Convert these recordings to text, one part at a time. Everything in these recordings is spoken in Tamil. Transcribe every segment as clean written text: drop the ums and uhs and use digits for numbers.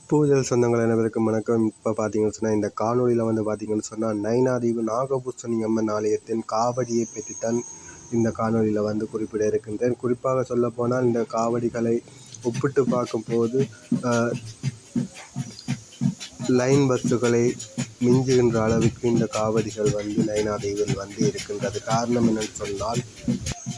பூஜல் சொந்தங்கள் அனைவருக்கும் வணக்கம். இப்போ பார்த்தீங்கன்னு சொன்னால் இந்த காணொலியில் பார்த்தீங்கன்னு சொன்னால் நயினாதீவு நாகபூசணி அம்மன் ஆலயத்தின் காவடியை பற்றித்தான் இந்த காணொலியில் குறிப்பிட இருக்கின்றேன். குறிப்பாக சொல்லப்போனால் இந்த காவடிகளை ஒப்பிட்டு பார்க்கும்போது லைன் பஸ்ஸுகளை மிஞ்சுகின்ற அளவுக்கு இந்த காவடிகள் நயினாதீவில் இருக்கின்றது. காரணம் என்னென்னு சொன்னால்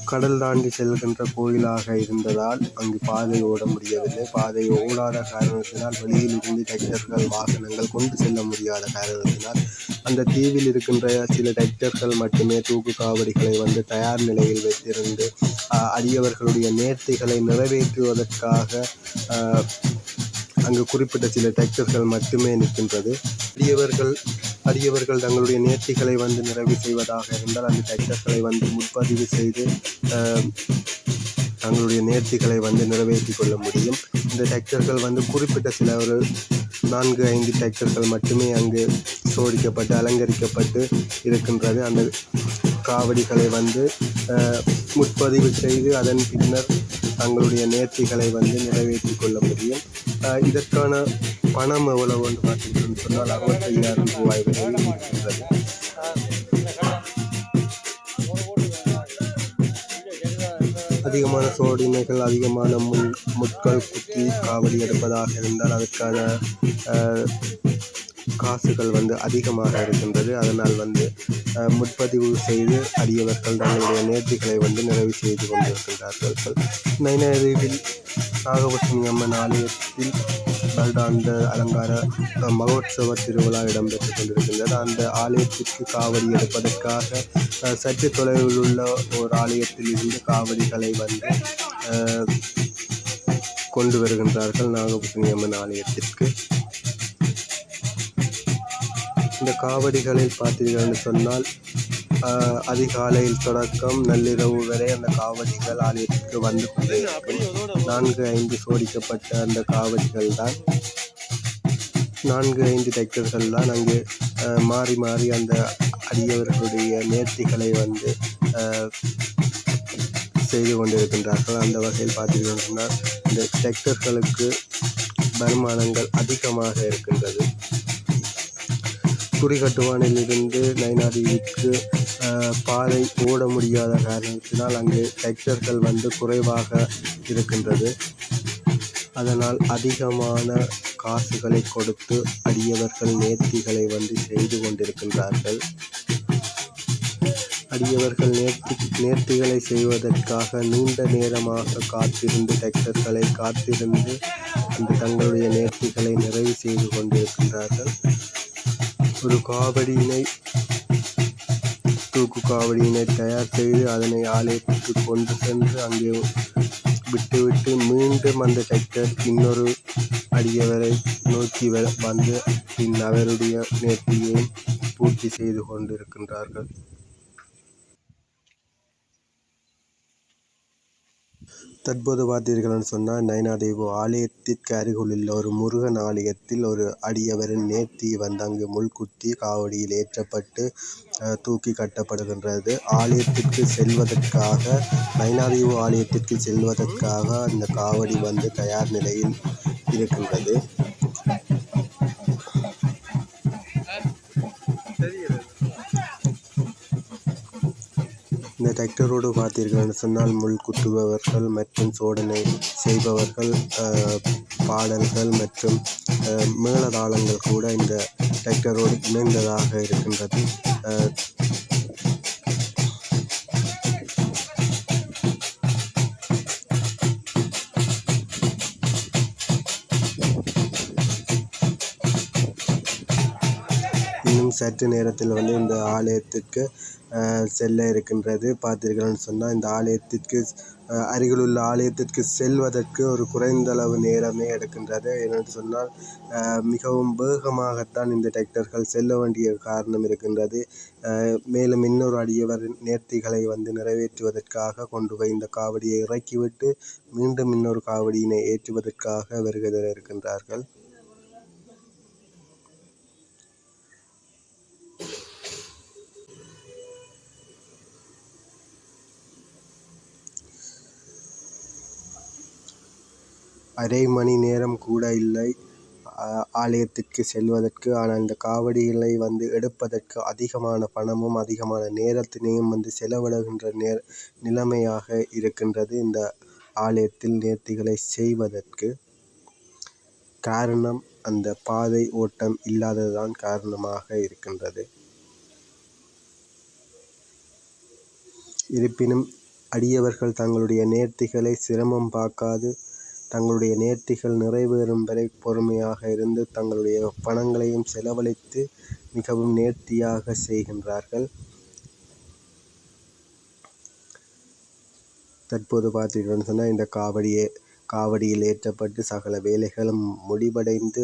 கடல் தாண்டி செல்கின்ற கோயிலாக இருந்ததால் அங்கு பாதை ஓட முடியவில்லை. பாதை ஓடாத காரணத்தினால் வெளியில் இருந்து டிராக்டர்கள் வாகனங்கள் கொண்டு செல்ல முடியாத காரணத்தினால் அந்த தீவில் இருக்கின்ற சில டிராக்டர்கள் மட்டுமே தூக்கு காவடிகளை தயார் நிலையில் வைத்திருந்து அடியவர்களுடைய நேர்த்திகளை நிறைவேற்றுவதற்காக அங்கு குறிப்பிட்ட சில டிராக்டர்கள் மட்டுமே நிற்கின்றது. அடியவர்கள் தங்களுடைய நேர்த்திகளை நிறைவு செய்வதாக இருந்தால் அந்த டிராக்டர்களை முன்பதிவு செய்து தங்களுடைய நேர்த்திகளை நிறைவேற்றி கொள்ள முடியும். இந்த டிராக்டர்கள் குறிப்பிட்ட சில ஒரு 4-5 டிராக்டர்கள் மட்டுமே அங்கு சோடிக்கப்பட்டு அலங்கரிக்கப்பட்டு இருக்கின்றது. அந்த காவடிகளை முன்பதிவு செய்து அதன் பின்னர் தங்களுடைய நேர்த்திகளை நிறைவேற்றி கொள்ள முடியும். இதற்கான பணம் எவ்வளவு என்று பார்த்தீங்கன்னு சொன்னால் 65,000 ரூபாய் வரை இருக்கின்றது. அதிகமான சோடினைகள், அதிகமான முட்கள் குத்தி காவடி எடுப்பதாக இருந்தால் அதற்கான காசுகள் அதிகமாக இருக்கின்றது. அதனால் முன்பதிவு செய்து அடியவர்கள் தங்களுடைய நேர்த்திகளை நிறைவு செய்து கொண்டிருக்கின்றார்கள். நயினாதீவில் நாகபூசணி அம்மன் ஆலயத்தில் வருடாந்த அலங்கார மகோற்சவ திருவிழா இடம்பெற்று கொண்டிருக்கின்றது. அந்த ஆலயத்திற்கு காவடி எடுப்பதற்காக சற்று தொலைவில் உள்ள ஒரு ஆலயத்தில் இருந்து காவடிகளை கொண்டு வருகின்றார்கள் நாகபூசணி அம்மன் ஆலயத்திற்கு. இந்த காவடிகளில் பார்த்தீர்கள்னு சொன்னால் அதிகாலையில் தொடக்கம் நள்ளிரவு வரை அந்த காவடிகள் ஆலயத்திற்கு கொண்டே இருக்கும். 4-5 சோடிக்கப்பட்ட அந்த காவடிகள் தான் 4-5 டிராக்டர்கள் தான் அங்கே மாறி மாறி அந்த அடியவர்களுடைய நேர்த்திகளை செய்து கொண்டிருக்கின்றார்கள். அந்த வகையில் பார்த்தீங்கன்னு சொன்னால் இந்த டிராக்டர்களுக்கு வருமானங்கள் அதிகமாக இருக்கின்றது. குறிகட்டுவானிலிருந்து நயினாதீவுக்கு பாதை ஓட முடியாத காரணத்தினால் அங்கு டிராக்டர்கள் குறைவாக இருக்கின்றது. அதனால் அதிகமான காசுகளை கொடுத்து அடியவர்கள் நேர்த்திகளை செய்து கொண்டிருக்கின்றார்கள். அடியவர்கள் நேர்த்திகளை செய்வதற்காக நீண்ட நேரமாக காத்திருந்து டிராக்டர்களை காத்திருந்து தங்களுடைய நேர்த்திகளை நிறைவு செய்து கொண்டிருக்கின்றார்கள். ஒரு தூக்கு காவடியினை தயார் செய்து அதனை ஆலயத்திற்கு கொண்டு சென்று அங்கே விட்டுவிட்டு மீண்டும் அந்த டிராக்டர் இன்னொரு அடியவரை நோக்கி பின் அவருடைய நேர்த்தியை பூர்த்தி செய்து கொண்டிருக்கின்றார்கள். தற்போது பார்த்தீர்கள்னு சொன்னால் நயினாதீவு ஆலயத்திற்கு அருகிலுள்ள ஒரு முருகன் ஆலயத்தில் ஒரு அடியவரின் நேர்த்தி அங்கு முள்குத்தி காவடியில் ஏற்றப்பட்டு தூக்கி கட்டப்படுகின்றது. ஆலயத்திற்கு செல்வதற்காக நயினாதீவு ஆலயத்திற்கு செல்வதற்காக அந்த காவடி தயார் நிலையில் இருக்கின்றது. இந்த டிராக்டரோடு பார்த்தீர்கள்னு சொன்னால் முள் குத்துபவர்கள் மற்றும் சோதனை செய்பவர்கள், பாடல்கள் மற்றும் மேளதாளங்கள் கூட இந்த டிராக்டரோடு இணைந்ததாக இருக்கின்றது. இன்னும் சற்று நேரத்தில் இந்த ஆலயத்திற்கு செல்ல இருக்கின்றது. பார்த்தீர்கள்னு சொன்னால் இந்த ஆலயத்திற்கு அருகிலுள்ள ஆலயத்திற்கு செல்வதற்கு ஒரு குறைந்தளவு நேரமே எடுக்கின்றது. ஏனென்று சொன்னால் மிகவும் வேகமாகத்தான் இந்த டிராக்டர்கள் செல்ல வேண்டிய காரணம் இருக்கின்றது. மேலும் இன்னொரு அடியவரின் நேர்த்திகளை நிறைவேற்றுவதற்காக கொண்டு போய் இந்த காவடியை இறக்கிவிட்டு மீண்டும் இன்னொரு காவடியினை ஏற்றுவதற்காக வருகை தர இருக்கின்றார்கள். அரை மணி நேரம் கூட இல்லை, ஆலயத்திற்கு செல்வதற்கு. ஆனால் இந்த காவடிகளை எடுப்பதற்கு அதிகமான பணமும் அதிகமான நேரத்தினையும் செலவிடுகின்ற நிலைமையாக இருக்கின்றது இந்த ஆலயத்தில் நேர்த்திகளை செய்வதற்கு. காரணம் அந்த பாதை ஓட்டம் இல்லாததுதான் காரணமாக இருக்கின்றது. இருப்பினும் அடியவர்கள் தங்களுடைய நேர்த்திகளை சிரமம் பார்க்காது தங்களுடைய நேர்த்திகள் நிறைவேறும் வரை பொறுமையாக இருந்து தங்களுடைய பணங்களையும் செலவழித்து மிகவும் நேர்த்தியாக செய்கின்றார்கள். தற்போது பார்த்தீங்கன்னு சொன்னால் இந்த காவடியில் ஏற்றப்பட்டு சகல வேலைகளும் முடிவடைந்து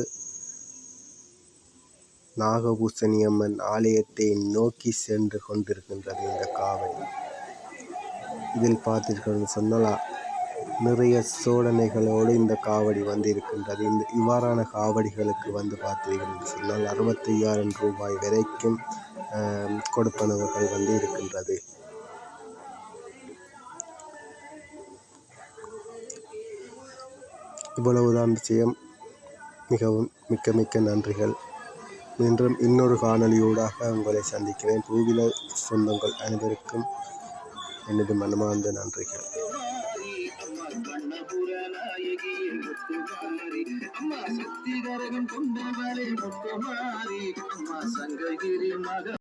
நாகபூசணி அம்மன் ஆலயத்தை நோக்கி சென்று கொண்டிருக்கின்றது இந்த காவடி. இதில் பார்த்தீர்கள் சொன்னால் நிறைய சோதனைகளோடு இந்த காவடி இருக்கின்றது. இவ்வாறான காவடிகளுக்கு பார்த்தீர்கள் சொன்னால் 65,000 ரூபாய் வரைக்கும் கொடுப்பனவுகள் இருக்கின்றது. இவ்வளவுதான் விஷயம். மிகவும் மிக்க நன்றிகள். மீண்டும் இன்னொரு காணொலியூடாக உங்களை சந்திக்கிறேன். பூவிலர் சொந்தங்கள் அனைவருக்கும் எனது மனமார்ந்த நன்றிகள். அம்மா சக்தி கரகம் கொண்டவரே முத்துமாரி, அம்மா சங்ககிரி மக